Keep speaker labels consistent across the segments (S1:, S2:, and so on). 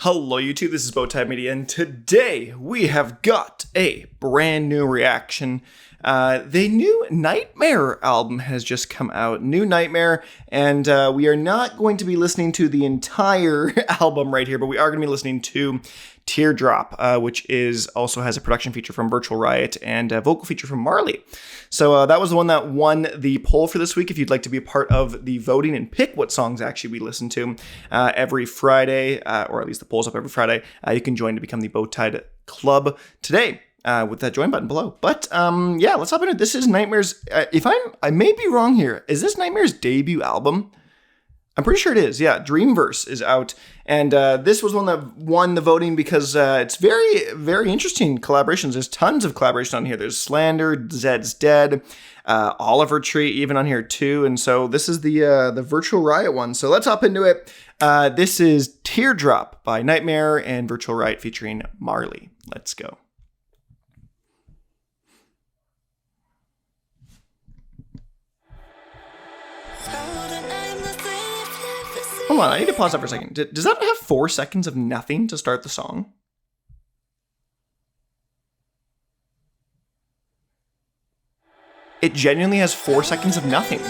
S1: Hello YouTube, this is Bowtied Media, and today we have got a brand new reaction. The new NGHTMRE album has just come out, new NGHTMRE, and we are not going to be listening to the entire album right here, but we are going to be listening to Teardrop, which also has a production feature from Virtual Riot and a vocal feature from Marlhy. So that was the one that won the poll for this week. If you'd like to be a part of the voting and pick what songs actually we listen to every Friday, or at least the polls up every Friday, you can join to become the Bowtied Club today with that join button below. But yeah, let's hop into it. This is NGHTMRE's, I may be wrong here, is this NGHTMRE's debut album? I'm pretty sure it is. Yeah, DRMVRSE is out. And this was one that won the voting because it's very, very interesting collaborations. There's tons of collaboration on here. There's Slander, Zed's Dead, Oliver Tree even on here too. And so this is the Virtual Riot one. So let's hop into it. This is Teardrop by NGHTMRE and Virtual Riot featuring Marlhy. Let's go. Hold on, I need to pause that for a second. Does that have 4 seconds of nothing to start the song? It genuinely has 4 seconds of nothing.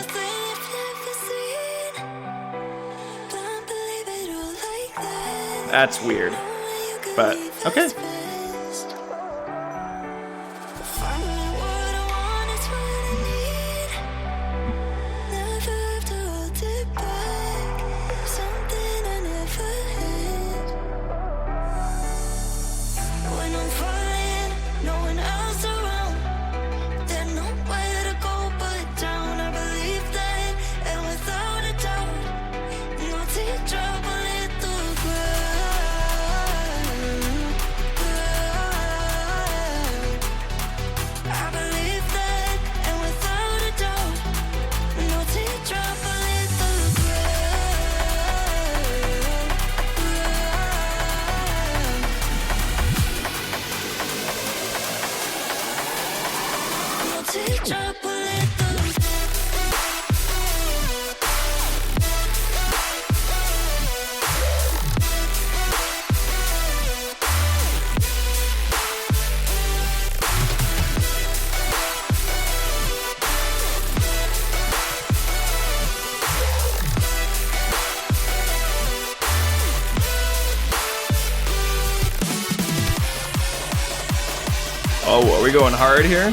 S1: That's weird, but okay. Oh, are we going hard here?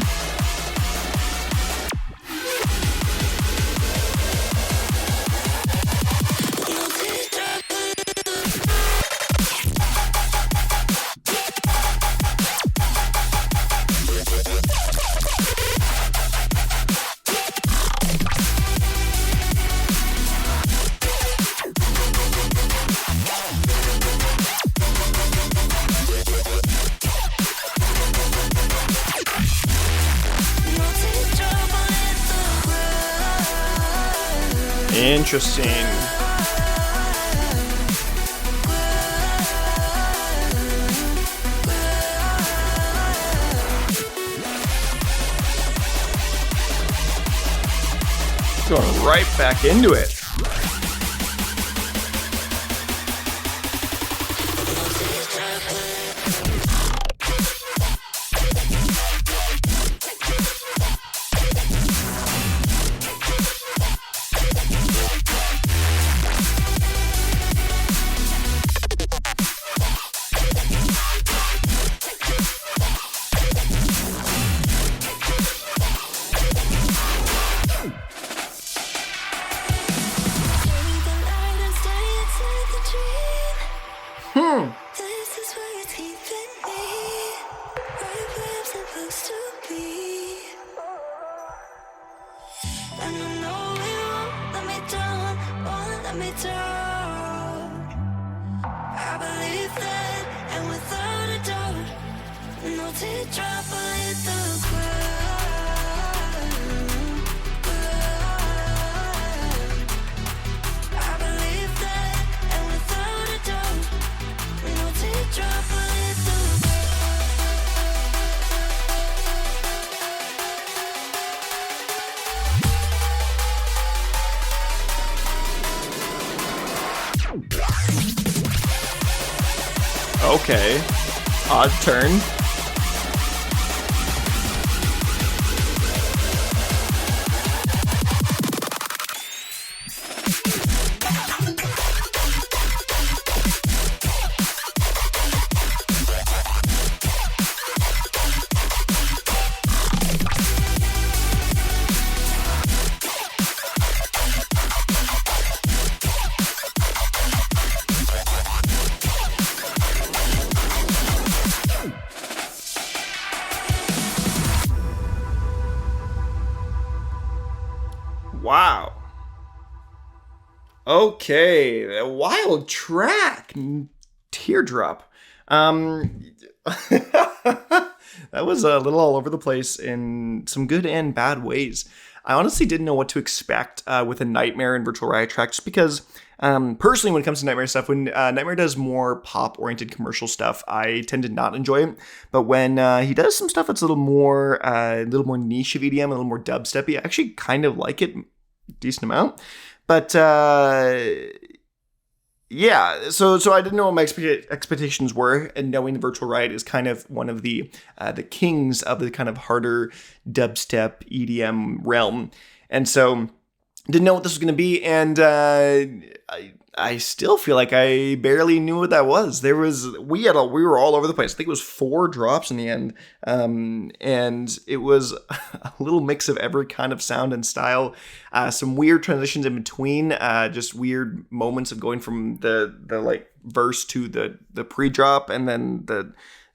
S1: Interesting. Going right back into it.
S2: This is where it's keeping me, right where I'm supposed to be. And I know it won't let me down, won't let me down. I believe that, and without a doubt, no teardrop will hit the ground. I believe that, and without a doubt, no teardrop will hit the ground.
S1: Okay. Odd turn. Wow. Okay, a wild track. Teardrop. That was a little all over the place in some good and bad ways. I honestly didn't know what to expect with a Nightmare and Virtual Riot track, just because personally, when it comes to Nightmare stuff, when Nightmare does more pop-oriented commercial stuff, I tend to not enjoy it. But when he does some stuff that's a little more niche of EDM, a little more dubsteppy, I actually kind of like it a decent amount. But yeah, so I didn't know what my expectations were, and knowing the Virtual Riot is kind of one of the kings of the kind of harder dubstep EDM realm, and so didn't know what this was going to be, and I still feel like I barely knew what that was. We were all over the place. I think it was 4 drops in the end, and it was a little mix of every kind of sound and style. Some weird transitions in between, just weird moments of going from the like verse to the pre-drop, and then it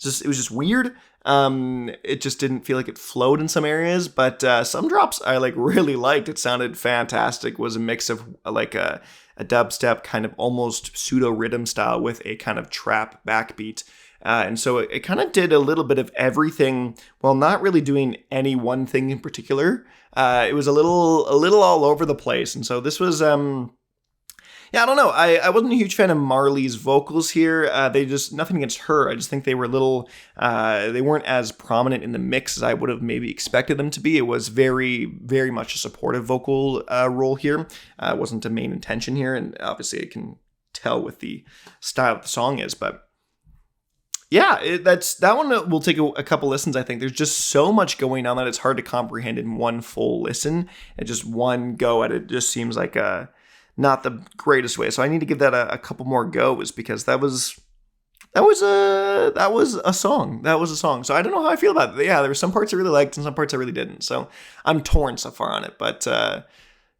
S1: was just weird. It just didn't feel like it flowed in some areas, but some drops I like really liked. It sounded fantastic. It was a mix of like a dubstep kind of almost pseudo rhythm style with a kind of trap backbeat. And so it kind of did a little bit of everything while not really doing any one thing in particular. It was a little all over the place. And so this was, yeah, I don't know. I wasn't a huge fan of Marlhy's vocals here. They just, nothing against her. I just think they were they weren't as prominent in the mix as I would have maybe expected them to be. It was very, very much a supportive vocal role here. It wasn't a main intention here. And obviously I can tell with the style that the song is, but yeah, that one will take a couple listens, I think. There's just so much going on that it's hard to comprehend in one full listen. And just one go at it just seems like not the greatest way. So I need to give that a couple more goes, because that was a song. That was a song. So I don't know how I feel about it. Yeah, there were some parts I really liked and some parts I really didn't. So I'm torn so far on it. But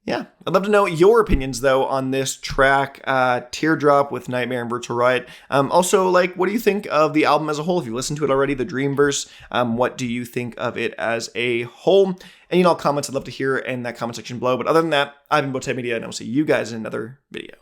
S1: yeah, I'd love to know your opinions, though, on this track, Teardrop with Nightmare and Virtual Riot. Also, like, what do you think of the album as a whole? If you listened to it already, the Dreamverse, what do you think of it as a whole? Any and all comments I'd love to hear in that comment section below. But other than that, I've been Bowtied Media, and I'll see you guys in another video.